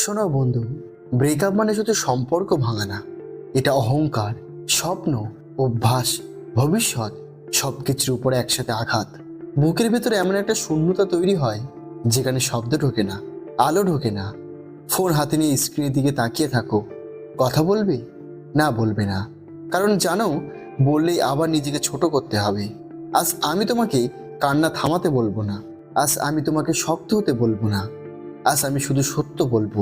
শোনো বন্ধু, ব্রেকআপ মানে শুধু সম্পর্ক ভাঙা না, এটা অহংকার, স্বপ্ন, অভ্যাস, ভবিষ্যৎ সবকিছুর উপরে একসাথে আঘাত। বুকের ভেতরে এমন একটা শূন্যতা তৈরি হয় যেখানে শব্দ ঢোকে না, আলো ঢোকে না। ফোন হাতে নিয়ে স্ক্রিনের দিকে তাকিয়ে থাকো। কথা বলবে? না, বলবে না। কারণ জানো, বললেই আবার নিজেকে ছোট করতে হবে। আজ আমি তোমাকে কান্না থামাতে বলবো না, আজ আমি তোমাকে শক্ত হতে বলবো না, আজ আমি শুধু সত্য বলবো।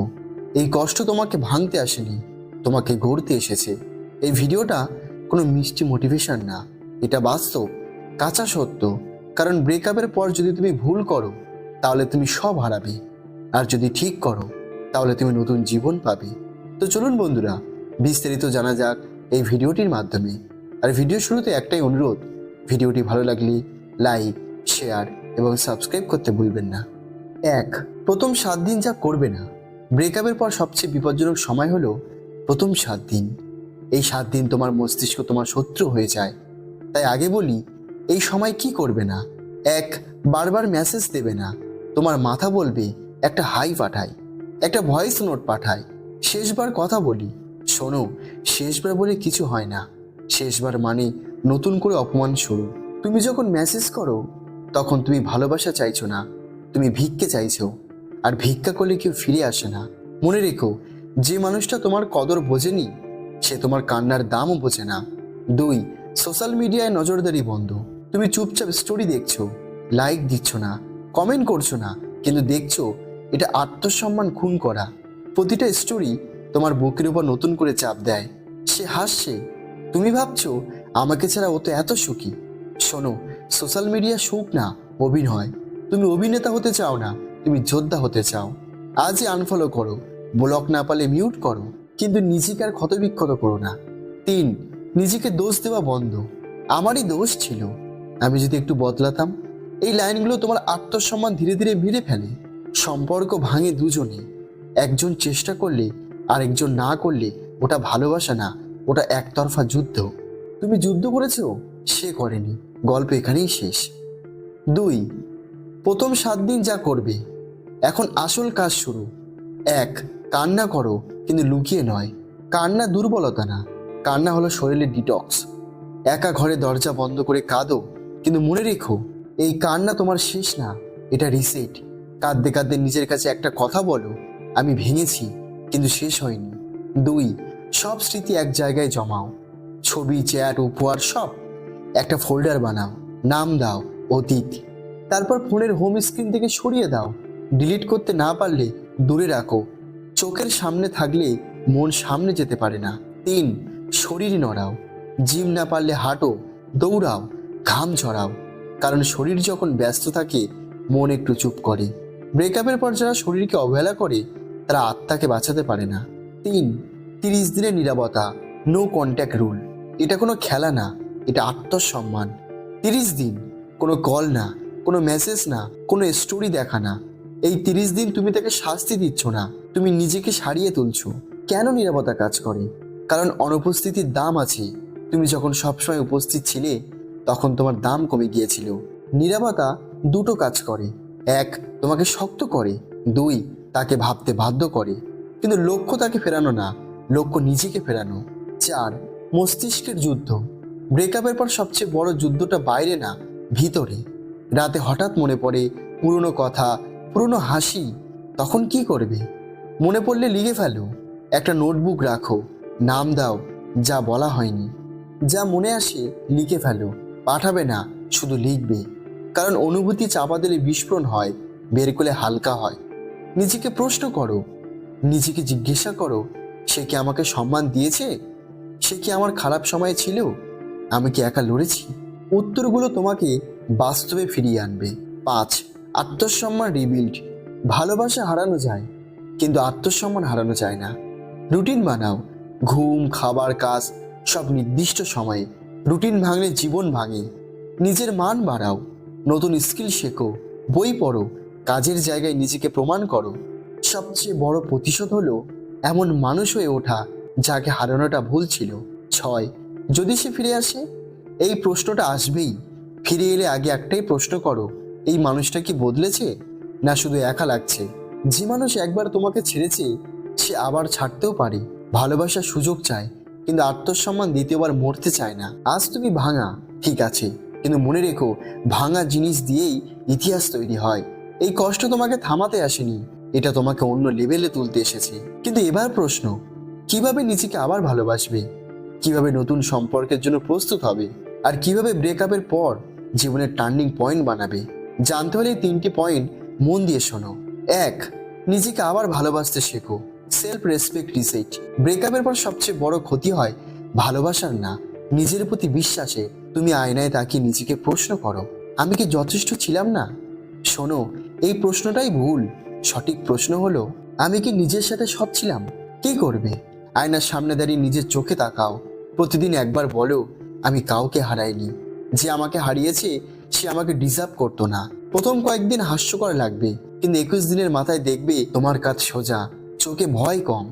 এই কষ্ট তোমাকে ভাঙতে আসেনি, তোমাকে গড়তে এসেছে। এই ভিডিওটা কোনো মিষ্টি মোটিভেশন না, এটা বাস্তব, কাঁচা সত্য। কারণ ব্রেকআপের পর যদি তুমি ভুল করো তাহলে তুমি সব হারাবে, আর যদি ঠিক করো তাহলে তুমি নতুন জীবন পাবে। তো চলুন বন্ধুরা, বিস্তারিত জানা যাক এই ভিডিওটির মাধ্যমে। আর ভিডিও শুরুতে একটাই অনুরোধ, ভিডিওটি ভালো লাগলে লাইক, শেয়ার এবং সাবস্ক্রাইব করতে ভুলবেন না। প্রথম 7 দিন যা করবে না। ব্রেকআপের পর সবচেয়ে বিপজ্জনক সময় হলো প্রথম 7 দিন। এই 7 দিন তোমার মস্তিষ্ক তোমার শত্রু হয়ে যায়। তাই আগে বলি, এই সময় কি করবে না। বারবার মেসেজ দেবে না। তোমার মাথা বলবে একটা হাই পাঠাই, একটা ভয়েস নোট পাঠাই, শেষবার কথা বলি। শোনো, শেষবার বলে কিছু হয় না। শেষবার মানে নতুন করে অপমান শুরু। তুমি যখন মেসেজ করো তখন তুমি ভালোবাসা চাইছো না, তুমি ভিক্ষে চাইছো। আর ভিক্ষা করলে কেউ ফিরে আসে না। মনে রেখো, যে মানুষটা তোমার কদর বোঝেনি সে তোমার কান্নার দামও বোঝে না। সোশ্যাল মিডিয়ায় নজরদারি বন্ধ। তুমি চুপচাপ স্টোরি দেখছো, লাইক দিচ্ছ না, কমেন্ট করছো না, কিন্তু দেখছো এটা আত্মসম্মান খুন করা। প্রতিটা স্টোরি তোমার বুকের উপর নতুন করে চাপ দেয়। সে হাসছে, তুমি ভাবছো আমাকে ছাড়া ও তো এত সুখী। শোনো, সোশ্যাল মিডিয়া সুখ না, অভিনয়। তুমি অভিনেতা হতে চাও না, তুমি যোদ্ধা হতে চাও। আজই আনফলো করো, ব্লক না পারলে মিউট করো, কিন্তু নিজেকে আর ক্ষতবিক্ষত করো না। নিজেকে দোষ দেওয়া বন্ধ। আমারই দোষ ছিল, আমি যদি একটু বদলাতাম। এই লাইনগুলো তোমার আত্মসম্মান ধীরে ধীরে মেরে ফেলে। সম্পর্ক ভাঙে দুজনে, একজন চেষ্টা করলে আর একজন না করলে ওটা ভালোবাসা না, ওটা একতরফা যুদ্ধ। তুমি যুদ্ধ করেছো, সে করেনি, গল্প এখানেই শেষ। 2 প্রথম 7 দিন যা করবে। এখন আসল কাজ শুরু। কান্না করো, কিন্তু লুকিয়ে নয়। কান্না দুর্বলতা না, কান্না হলো শরীরের ডিটক্স। একা ঘরে দরজা বন্ধ করে কাঁদো, কিন্তু মনে রেখো এই কান্না তোমার শেষ না, এটা রিসেট। কাঁদতে কাঁদতে নিজের কাছে একটা কথা বলো, আমি ভেঙেছি কিন্তু শেষ হয়নি। 2 সব স্মৃতি এক জায়গায় জমাও। ছবি, চ্যাট, উপহার সব একটা ফোল্ডার বানাও। নাম দাও অতীত। তারপর ফোনের হোম স্ক্রিন থেকে সরিয়ে দাও। ডিলিট করতে না পারলে দূরে রাখো। চোখের সামনে থাকলে মন সামনে যেতে পারে না। 3 শরীর নড়াও। জিম না পারলে হাঁটো, দৌড়াও, ঘাম ঝরাও। কারণ শরীর যখন ব্যস্ত থাকে মন একটু চুপ করে। ব্রেকআপের পর যারা শরীরকে অবহেলা করে তারা আত্মাকে বাঁচাতে পারে না। 30 দিনের নীরবতা, নো কন্ট্যাক্ট রুল। এটা কোনো খেলা না, এটা আত্মসম্মান। 30 দিন কোনো কল না, কোনো মেসেজ না, কোনো স্টোরি দেখা না। এই 30 দিন তুমি তাকে শাস্তি দিচ্ছ না, তুমি নিজেকে সারিয়ে তুলছো। কেন নীরবতা কাজ করে? কারণ অনুপস্থিতির দাম আছে। তুমি যখন সবসময় উপস্থিত ছিলে তখন তোমার দাম কমে গিয়েছিল। নীরবতা দুটো কাজ করে। তোমাকে শক্ত করে। 2 তাকে ভাবতে বাধ্য করে। কিন্তু লক্ষ্য তাকে ফেরানো না, লক্ষ্য নিজেকে ফেরানো। 4 মস্তিষ্কের যুদ্ধ। ব্রেকআপের পর সবচেয়ে বড় যুদ্ধটা বাইরে না, ভিতরে। রাতে হঠাৎ মনে পড়ে পুরনো কথা, পুরনো হাসি। তখন কি করবে? মনে পড়লে লিখে ফেলো, একটা নোটবুক রাখো, নাম দাও যা বলা হয়নি। যা মনে আসে লিখে ফেলো, পাঠাবে না, শুধু লিখবে। কারণ অনুভূতি চাপা দিলে বিস্ফোরণ হয়, বের করলে হালকা হয়। নিজেকে প্রশ্ন করো, নিজেকে জিজ্ঞাসা করো, সে কি আমাকে সম্মান দিয়েছে? সে কি আমার খারাপ সময় ছিল? আমি কি একা লড়েছি? উত্তরগুলো তোমাকে বাস্তবে ফিরিয়ে আনবে। 5 আত্মসম্মান রিবিল্ড। ভালোবাসা হারানো যায়, কিন্তু আত্মসম্মান হারানো যায় না। রুটিন বানাও, ঘুম, খাবার, কাজ সব নির্দিষ্ট সময়ে। রুটিন ভাঙলে জীবন ভাঙে। নিজের মান বাড়াও, নতুন স্কিল শেখো, বই পড়ো, কাজের জায়গায় নিজেকে প্রমাণ করো। সবচেয়ে বড় প্রতিশোধ হলো এমন মানুষ হয়ে ওঠা যাকে হারানোটা ভুল ছিল। 6 যদি সে ফিরে আসে। এই প্রশ্নটা আসবেই। ফিরে এলে আগে একটাই প্রশ্ন করো, এই মানুষটা কি বদলেছে, না শুধু একা লাগছে? যে মানুষ একবার তোমাকে ছেড়েছে সে আবার ছাড়তেও পারে। ভালোবাসার সুযোগ চায়, কিন্তু আত্মসম্মান দ্বিতীয়বার মরতে চায় না। আজ তুমি ভাঙা, ঠিক আছে, কিন্তু মনে রেখো, ভাঙা জিনিস দিয়েই ইতিহাস তৈরি হয়। এই কষ্ট তোমাকে থামাতে আসেনি, এটা তোমাকে অন্য লেভেলে তুলতে এসেছে। কিন্তু এবার প্রশ্ন, কিভাবে নিজেকে আবার ভালোবাসবে? কিভাবে নতুন সম্পর্কের জন্য প্রস্তুত হবে? আর কিভাবে ব্রেকআপের পর জীবনের টার্নিং পয়েন্ট বানাবে? জানতে হলে এই 3টি পয়েন্ট মন দিয়ে শোনো। 1. নিজেকে আবার ভালোবাসতে শেখো। Self respect reset. ব্রেকআপের পর সবচেয়ে বড় ক্ষতি হয় ভালোবাসার না, নিজের প্রতি বিশ্বাসে। তুমি আয়নায় তাকিয়ে নিজেকে প্রশ্ন করো, আমি কি যথেষ্ট ছিলাম না? শোনো, এই প্রশ্নটাই ভুল। সঠিক প্রশ্ন হলো, আমি কি নিজের সাথে সৎ ছিলাম? কি করবে? আয়নার সামনে দাঁড়িয়ে নিজের চোখে তাকাও। প্রতিদিন একবার বলো, আমি কাউকে হারাইনি। যে আমাকে হারিয়েছে সে আমাকে ডিজার্ভ করতো না। প্রথম কয়েকদিন হাস্যকর লাগবে, কিন্তু 21 দিনের মাথায় দেখবে তোমার কাজ সোজা, চোখে ভয় কম।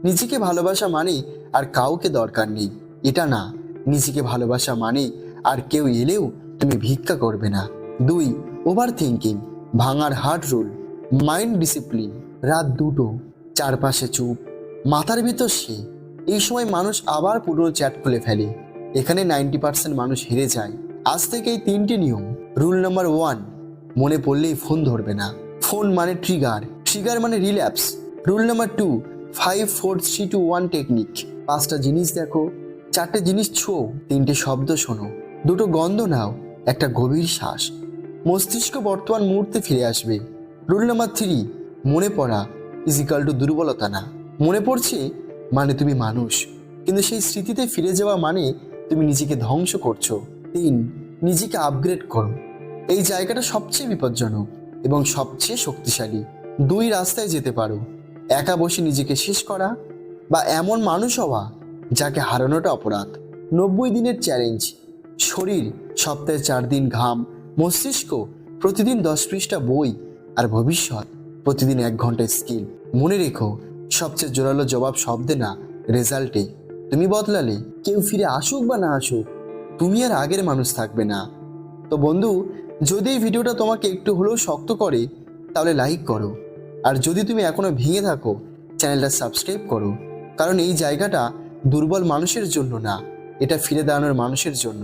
নিজেকে ভালোবাসা মানে আর কাউকে দরকার নেই, এটা না। নিজেকে ভালোবাসা মানে আর কেউ এলেও তুমি ভিক্ষা করবে না। 2. Over thinking. ভাঙার হার্ট রুল। Mind discipline. রাত 2টো, চারপাশে চুপ, মাথার ভিতর সে। এই সময় মানুষ আবার পুরো চ্যাট খুলে ফেলে। এখানে 90% মানুষ হেরে যায়। আজ থেকে এই 3টি নিয়ম। রুল নাম্বার 1, মনে পড়লেই ফোন ধরবে না। ফোন মানে ট্রিগার, ট্রিগার মানে রিল্যাপস। Rule number 2, 5 4 3 2 1 technique. 5টা জিনিস দেখো, 4টে জিনিস ছো, 3টে শব্দ শোনো, 2টো গন্ধ নাও, একটা গভীর শ্বাস। মস্তিষ্ক বর্তমান মুহূর্তে ফিরে আসবে। রুল নাম্বার 3, মনে পড়া ইজিক্যাল টু দুর্বলতা না। মনে পড়ছে মানে তুমি মানুষ, কিন্তু সেই স্মৃতিতে ফিরে যাওয়া মানে তুমি নিজেকে ধ্বংস করছো। 3, নিজেকে আপগ্রেড করো। এই জায়গাটা সবচেয়ে বিপজ্জনক এবং সবচেয়ে শক্তিশালী। 2 রাস্তায় যেতে পারো, একা বসে নিজেকে শেষ করা, বা এমন মানুষ হওয়া যাকে হারানোটা অপরাধ। 90 দিনের চ্যালেঞ্জ। শরীর সপ্তাহে 4 দিন ঘাম, মস্তিষ্ক প্রতিদিন 10 পৃষ্ঠা বই, আর ভবিষ্যৎ প্রতিদিন 1 ঘন্টা স্কিল। মনে রেখো, সবচেয়ে জোরালো জবাব শব্দে না, রেজাল্টে। তুমি বদলালে কেউ ফিরে আসুক বা না আসুক, তুমি আর আগের মানুষ থাকবে না। তো বন্ধু, যদি এই ভিডিওটা তোমাকে একটু হলেও শক্ত করে, তাহলে লাইক করো। আর যদি তুমি এখনো ভেঙে থাকো, চ্যানেলটা সাবস্ক্রাইব করো। কারণ এই জায়গাটা দুর্বল মানুষের জন্য না, এটা ফিরে দাঁড়ানোর মানুষের জন্য।